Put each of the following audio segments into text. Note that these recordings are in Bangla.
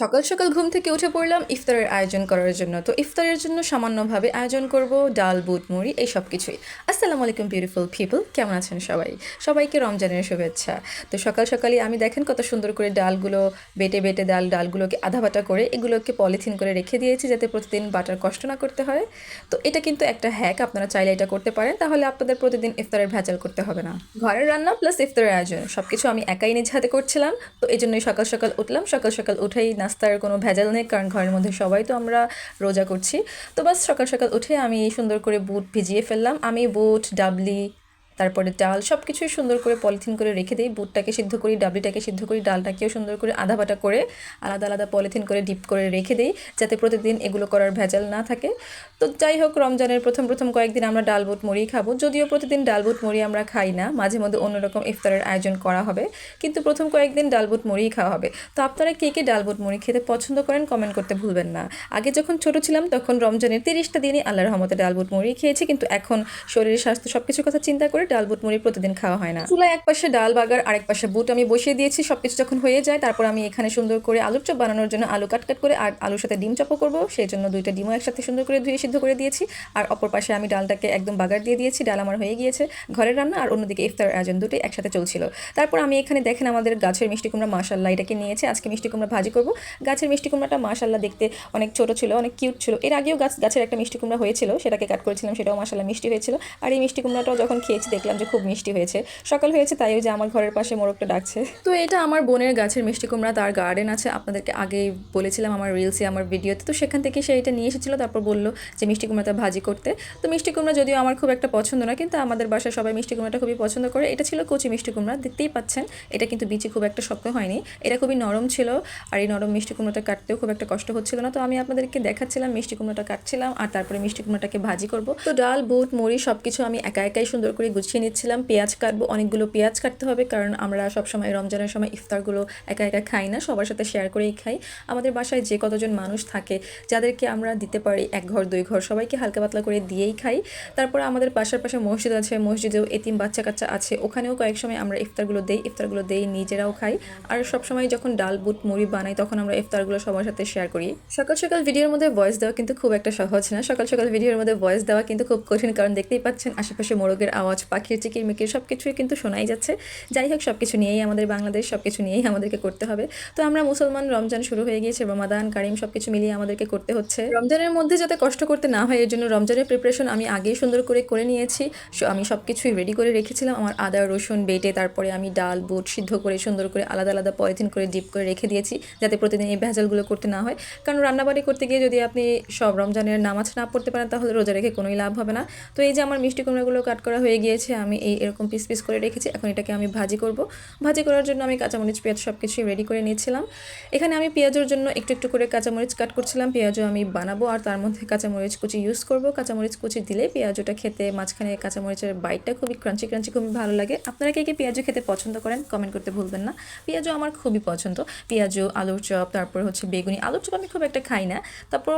সকাল সকাল ঘুম থেকে উঠে পড়লাম ইফতারের আয়োজন করার জন্য। তো ইফতারের জন্য সামান্যভাবে আয়োজন করব ডাল, বুট, মুড়ি এই সব কিছুই। আসসালামু আলাইকুম বিউটিফুল পিপল, কেমন আছেন সবাই? সবাইকে রমজানের শুভেচ্ছা। তো সকাল সকালই আমি দেখেন কত সুন্দর করে ডালগুলো বেটে বেটে ডালগুলোকে আধা বাটা করে এগুলোকে পলিথিন করে রেখে দিয়েছি যাতে প্রতিদিন বাটার কষ্ট না করতে হয়। তো এটা কিন্তু একটা হ্যাক, আপনারা চাইলে এটা করতে পারেন, তাহলে আপনাদের প্রতিদিন ইফতারের ভেজাল করতে হবে না। ঘরের রান্না প্লাস ইফতারের আয়োজন সব কিছু আমি একাই নিজ হাতে করছিলাম। তো এই জন্যই সকাল সকাল উঠলাম, সকাল সকাল উঠেই নাস্তার কোনো ভেজাল নেই, কারণ ঘরের মধ্যে সবাই তো আমরা রোজা করছি। তো বাস সকাল সকাল উঠে আমি সুন্দর করে বুট ভিজিয়ে ফেললাম। আমি বুট, ডাবলি, তারপরে ডাল সব কিছুই সুন্দর করে পলিথিন করে রেখে দিই। বুটটাকে সিদ্ধ করি, ডাবলিটাকে সিদ্ধ করি, ডালটাকেও সুন্দর করে আধা বাটা করে আলাদা আলাদা পলিথিন করে ডিপ করে রেখে দিই যাতে প্রতিদিন এগুলো করার ভেজাল না থাকে। তো যাই হোক, রমজানের প্রথম প্রথম কয়েকদিন আমরা ডাল বুট মুড়ি খাবো, যদিও প্রতিদিন ডাল বুট মুড়ি আমরা খাই না, মাঝে মধ্যে অন্যরকম ইফতারের আয়োজন করা হবে, কিন্তু প্রথম কয়েকদিন ডাল বুট মুড়িই খাওয়া হবে। তো আপনারা কে কে ডাল বুট মুড়ি খেতে পছন্দ করেন কমেন্ট করতে ভুলবেন না। আগে যখন ছোট ছিলাম তখন রমজানের 30টা দিনই আল্লাহর রহমতে ডাল বুট মুড়ি খেয়েছি, কিন্তু এখন শরীরের স্বাস্থ্য সব কিছুর কথা চিন্তা করে ডাল বুট মুড়ি প্রতিদিন খাওয়া হয় না। চুলায় এক পাশে ডাল বাগার, আরেক পাশে বুট আমি বসিয়ে দিয়েছি। সব কিছু যখন হয়ে যায় তারপর আমি এখানে সুন্দর করে আলুর চপ বানানোর জন্য আলু কাট করে আর আলুর সাথে ডিম চপও করবো, সেই জন্য 2টা ডিমও একসাথে সুন্দর করে ধুয়ে সিদ্ধ করে দিয়েছি। আর অপর পাশে আমি ডালটাকে একদম বাগার দিয়ে দিয়েছি। ডাল আমার হয়ে গিয়েছে, ঘরের রান্না আর অন্যদিকে ইফতার আয়োজন দুটোই একসাথে চলছিল। তারপর আমি এখানে দেখেন আমাদের গাছের মিষ্টি কুমড়া, মাশাল্লাহ এটাকে নিয়েছি, আজকে মিষ্টি কুমড়া ভাজি করব। গাছের মিষ্টি কুমড়াটা মাশাল্লাহ দেখতে অনেক ছোট ছিল, অনেক কিউট ছিল। এর আগেও গাছের একটা মিষ্টি কুমড়া হয়েছিল, সেটাকে কাট করেছিলাম, সেটাও মাশাল্লাহ মিষ্টি হয়েছিল। আর এই মিষ্টি কুমড়াটাও যখন খেয়েছি দেখলাম যে খুব মিষ্টি হয়েছে। সকাল হয়েছে তাই ওই যে আমার ঘরের পাশে মোরগটা ডাকছে। তো এটা আমার বোনের গাছের মিষ্টি কুমড়া, তার গার্ডেন আছে, আপনাদেরকে আগেই বলেছিলাম আমার রিলসে, আমার ভিডিওতে। তো সেখান থেকে সে এটা নিয়ে এসেছিলো, তারপর বললো যে মিষ্টি কুমড়াটা ভাজি করতে। তো মিষ্টি কুমড়া যদিও আমার খুব একটা পছন্দ না, কিন্তু আমাদের বাসায় সবাই মিষ্টি কুমড়াটা খুবই পছন্দ করে। এটা ছিল কচি মিষ্টি কুমড়া, দেখতেই পাচ্ছেন, এটা কিন্তু বিচি খুব একটা শক্ত হয়নি, এটা খুবই নরম ছিল। আর এই নরম মিষ্টি কুমড়াটা কাটতেও খুব একটা কষ্ট হচ্ছিল না। তো আমি আপনাদেরকে দেখাচ্ছিলাম মিষ্টি কুমড়াটা কাটছিলাম আর তারপরে মিষ্টি কুমড়াটাকে ভাজি করব। তো ডাল, বুট, মুড়ি সব কিছু আমি একা একাই সুন্দর করে গুছিয়ে নিচ্ছিলাম। পেঁয়াজ কাটবো, অনেকগুলো পেঁয়াজ কাটতে হবে, কারণ আমরা সবসময় রমজানের সময় ইফতারগুলো একা একা খাই না, সবার সাথে শেয়ার করেই খাই। আমাদের বাসায় যে কতজন মানুষ থাকে যাদেরকে আমরা দিতে পারি, 1 ঘর 2 ঘর সবাইকে হালকা পাতলা করে দিয়েই খাই। তারপরে আমাদের পাশে মসজিদ আছে, মসজিদেও এতিম বাচ্চা কাচ্চা আছে, ওখানেও কয়েক সময় আমরা ইফতারগুলো দেই, নিজেরাও খাই। আর সবসময় যখন ডাল, বুট, মুড়ি বানাই তখন আমরা ইফতারগুলো সবার সাথে শেয়ার করি। সকাল সকাল ভিডিওর মধ্যে ভয়েস দেওয়া কিন্তু খুব একটা সহজ না, সকাল সকাল ভিডিওর মধ্যে ভয়েস দেওয়া কিন্তু খুব কঠিন, কারণ দেখতেই পাচ্ছেন আশেপাশে মোরগের আওয়াজ, পাখির চিকির মিকির সব কিছুই কিন্তু শোনাই যাচ্ছে। যাই হোক, সব কিছু নিয়েই আমাদের বাংলাদেশ, সব কিছু নিয়েই আমাদেরকে করতে হবে। তো আমরা মুসলমান, রমজান শুরু হয়ে গিয়েছে, রমাদান কারিম সব কিছু মিলিয়ে আমাদেরকে করতে হচ্ছে। রমজানের মধ্যে যাতে কষ্ট করতে না হয় এর জন্য রমজানের প্রিপারেশন আমি আগেই সুন্দর করে নিয়েছি। আমি সব কিছুই রেডি করে রেখেছিলাম, আমার আদা রসুন বেটে তারপরে আমি ডাল বুট সিদ্ধ করে সুন্দর করে আলাদা আলাদা পলিথিন করে ডিপ করে রেখে দিয়েছি যাতে প্রতিদিন এই ভেজালগুলো করতে না হয়। কারণ রান্নাবাড়ি করতে গিয়ে যদি আপনি সব রমজানের নামাজ না পড়তে পারেন তাহলে রোজা রেখে কোনোই লাভ হবে না। তো এই যে আমার মিষ্টি কুমড়াগুলো কাট করা হয়ে গিয়েছে, আমি এরকম পিস পিস করে রেখেছি। এখন এটাকে আমি ভাজি করব। ভাজি করার জন্য আমি কাঁচামরিচ, পেঁয়াজ সব কিছুই রেডি করে নিয়েছিলাম। এখানে আমি পেঁয়াজের জন্য একটু একটু করে কাঁচামরিচ কাট করছিলাম, পেঁয়াজও আমি বানাবো আর তার মধ্যে কাঁচামরিচ কুচি ইউজ করব। কাঁচামরিচ কুচি দিলে পেঁয়াজটা খেতে, মাঝখানে কাঁচামরিচের বাইটটা খুবই ক্রাঞ্চি ক্রাঞ্চি, খুবই ভালো লাগে। আপনারা কে কে পেঁয়াজও খেতে পছন্দ করেন কমেন্ট করতে ভুলবেন না। পেঁয়াজও আমার খুবই পছন্দ, পেঁয়াজও, আলুর চপ, তারপর হচ্ছে বেগুনি। আলুর চপ আমি খুব একটা খাই না, তারপর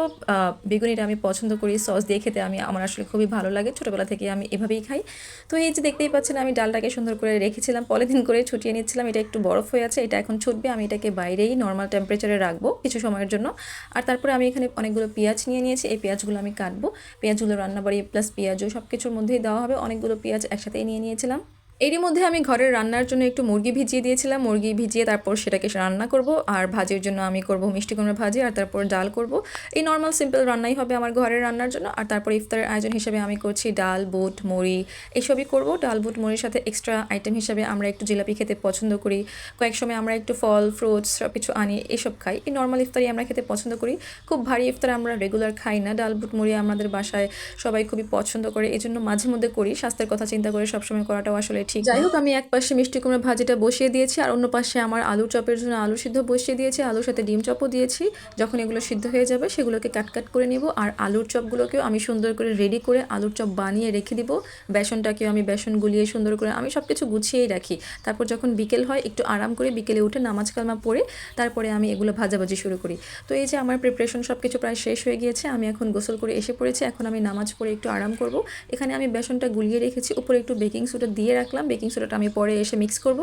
বেগুনিটা আমি পছন্দ করি, সস দিয়ে খেতে আমার আসলে খুবই ভালো লাগে, ছোটোবেলা থেকে আমি এভাবেই খাই। তো এই যে দেখতেই পাচ্ছেন আমি ডালটাকে সুন্দর করে রেখেছিলাম, পলিথিন করে ছুটিয়ে নিচ্ছিলাম। এটা একটু বরফ হয়ে আছে, এটা এখন ছুটবে, আমি এটাকে বাইরেই নর্মাল টেম্পারেচারে রাখবো কিছু সময়ের জন্য। আর তারপরে আমি এখানে অনেকগুলো পেঁয়াজ নিয়ে নিয়েছি, এই পেঁয়াজগুলো আমি কাটবো। পেঁয়াজগুলো রান্নাবাড়ি প্লাস পেঁয়াজও সব কিছুর মধ্যেই দেওয়া হবে, অনেকগুলো পেঁয়াজ একসাথেই নিয়ে নিয়েছিলাম। এরই মধ্যে আমি ঘরের রান্নার জন্য একটু মুরগি ভিজিয়ে দিয়েছিলাম, মুরগি ভিজিয়ে তারপর সেটাকে রান্না করব। আর ভাজির জন্য আমি করব মিষ্টি কুমড়া ভাজি আর তারপর ডাল করব। এই নর্মাল সিম্পল রান্নাই হবে আমার ঘরের রান্নার জন্য। আর তারপর ইফতারের আয়োজন হিসেবে আমি করছি ডাল, বুট, মুড়ি এসবই করব। ডাল, বুট, মুড়ির সাথে এক্সট্রা আইটেম হিসেবে আমরা একটু জিলাপি খেতে পছন্দ করি, কয়েক সময় আমরা একটু ফল ফ্রুটস সব কিছু আনি, এসব খাই। এই নর্মাল ইফতারই আমরা খেতে পছন্দ করি, খুব ভারী ইফতার আমরা রেগুলার খাই না। ডাল, বুট, মুড়ি আমাদের বাসায় সবাই খুবই পছন্দ করে, এই জন্য মাঝে মধ্যে করি, স্বাস্থ্যের কথা চিন্তা করে সবসময় করাটাও আসলে ঠিক। যাই হোক, আমি এক পাশে মিষ্টি কুমড়া ভাজিটা বসিয়ে দিয়েছি আর অন্য পাশে আমার আলুর চপের জন্য আলু সিদ্ধ বসিয়ে দিয়েছি, আলুর সাথে ডিম চপও দিয়েছি। যখন এগুলো সিদ্ধ হয়ে যাবে সেগুলোকে কাট করে নেব। আর আলুর চপগুলোকেও আমি সুন্দর করে রেডি করে আলুর চপ বানিয়ে রেখে দিব। বেসনটাকেও আমি বেসন গুলিয়ে সুন্দর করে আমি সব কিছু গুছিয়েই রাখি। তারপর যখন বিকেল হয় একটু আরাম করে বিকেলে উঠে নামাজ কালমা পড়ে তারপরে আমি এগুলো ভাজাভাজি শুরু করি। তো এই যে আমার প্রিপারেশন সব কিছু প্রায় শেষ হয়ে গিয়েছে, আমি এখন গোসল করে এসে পড়েছি, এখন আমি নামাজ পড়ে একটু আরাম করব। এখানে আমি বেসনটা গুলিয়ে রেখেছি, উপরে একটু বেকিং সোডা দিয়ে রাখলাম রাখলাম। বেকিং সোডাটা আমি পরে এসে মিক্স করব।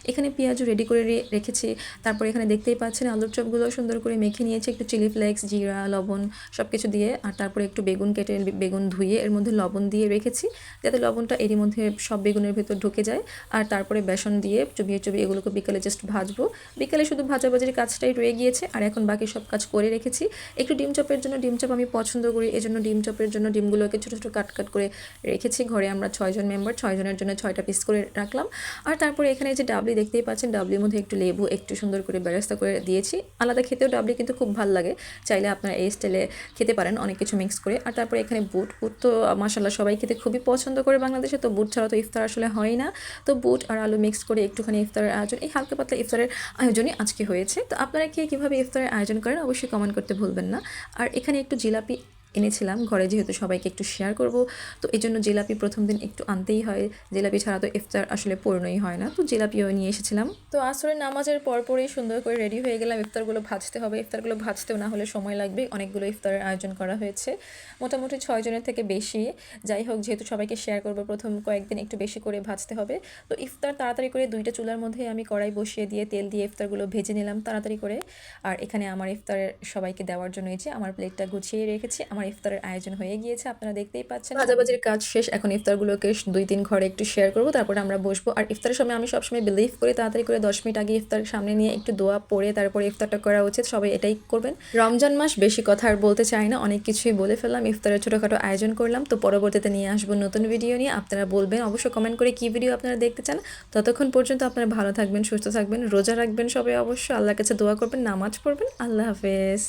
এখানে পেঁয়াজও রেডি করে রেখেছি। তারপর এখানে দেখতেই পাচ্ছেন আলুর চপগুলো সুন্দর করে মেখে নিয়েছি, একটু চিলি ফ্লেক্স, জিরা, লবণ সব কিছু দিয়ে। আর তারপরে একটু বেগুন কেটে বেগুন ধুয়ে এর মধ্যে লবণ দিয়ে রেখেছি, যাতে লবণটা এরই মধ্যে সব বেগুনের ভেতর ঢুকে যায়। আর তারপরে বেসন দিয়ে চুবিয়ে চুবিয়ে এগুলোকে বিকেলে জাস্ট ভাজবো। বিকেলে শুধু ভাজাভাজির কাজটাই রয়ে গিয়েছে, আর এখন বাকি সব কাজ করে রেখেছি। একটু ডিম চপের জন্য, ডিম চপ আমি পছন্দ করি, এজন্য ডিম চপের জন্য ডিমগুলোকে ছোটো ছোটো কাট কাট করে রেখেছি। ঘরে আমরা 6 জন মেম্বার, 6 জনের জন্য 6টা পিস করে রাখলাম। আর তারপরে এখানে যে ডাবলি দেখতেই পাচ্ছেন, ডাবলির মধ্যে একটু লেবু একটু সুন্দর করে বেরেস্তা করে দিয়েছি। আলাদা খেতেও ডাবলি কিন্তু খুব ভালো লাগে, চাইলে আপনারা এই স্টাইলে খেতে পারেন অনেক কিছু মিক্স করে। আর তারপরে এখানে বুট তো মাশাআল্লাহ সবাই খেতে খুবই পছন্দ করে বাংলাদেশে, তো বুট ছাড়া তো ইফতার আসলে হয় না। তো বুট আর আলু মিক্স করে একটুখানি ইফতারের আয়োজন, এই হালকা পাতলা ইফতারের আয়োজনই আজকে হয়েছে। তো আপনারা কে কীভাবে ইফতারের আয়োজন করেন অবশ্যই কমেন্ট করতে ভুলবেন না। আর এখানে একটু জিলাপি এনেছিলাম ঘরে, যেহেতু সবাইকে একটু শেয়ার করব, তো এই জন্য জিলাপি প্রথম দিন একটু আনতেই হয়। জিলাপি ছাড়া তো ইফতার আসলে পূর্ণই হয় না, তো জিলাপিও নিয়ে এসেছিলাম। তো আসরের নামাজের পরপরই সুন্দর করে রেডি হয়ে গেলাম। ইফতারগুলো ভাজতে হবে, ইফতারগুলো ভাজতেও না হলে সময় লাগবে। অনেকগুলো ইফতারের আয়োজন করা হয়েছে, মোটামুটি 6 জনের থেকে বেশি। যাই হোক, যেহেতু সবাইকে শেয়ার করবো, প্রথম কয়েকদিন একটু বেশি করে ভাজতে হবে। তো ইফতার তাড়াতাড়ি করে 2টা চুলার মধ্যে আমি কড়াই বসিয়ে দিয়ে তেল দিয়ে ইফতারগুলো ভেজে নিলাম তাড়াতাড়ি করে। আর এখানে আমার ইফতারের সবাইকে দেওয়ার জন্য এই যে আমার প্লেটটা গুছিয়ে রেখেছি। আমার ইফতারের আয়োজন হয়ে গিয়েছে, আপনারা দেখতেই পাচ্ছেন। ভাজাভাজির কাজ শেষ, এখন ইফতারগুলোকে 2-3 ঘরে একটু শেয়ার করবো, তারপরে আমরা বসবো। আর ইফতারের সময় আমি সবসময় বিলিভ করি তাড়াতাড়ি করে 10 মিনিট আগে ইফতার সামনে নিয়ে একটু দোয়া পড়ে তারপরে ইফতারটা করা উচিত। সবাই এটাই করবেন। রমজান মাস, বেশি কথা আর বলতে চাই না, অনেক কিছুই বলে ফেললাম। ইফতারের ছোটোখাটো আয়োজন করলাম, তো পরবর্তীতে নিয়ে আসবো নতুন ভিডিও নিয়ে। আপনারা বলবেন অবশ্যই কমেন্ট করে কী ভিডিও আপনারা দেখতে চান। ততক্ষণ পর্যন্ত আপনারা ভালো থাকবেন, সুস্থ থাকবেন, রোজা রাখবেন সবাই, অবশ্যই আল্লাহর কাছে দোয়া করবেন, নামাজ পড়বেন। আল্লাহ হাফেজ।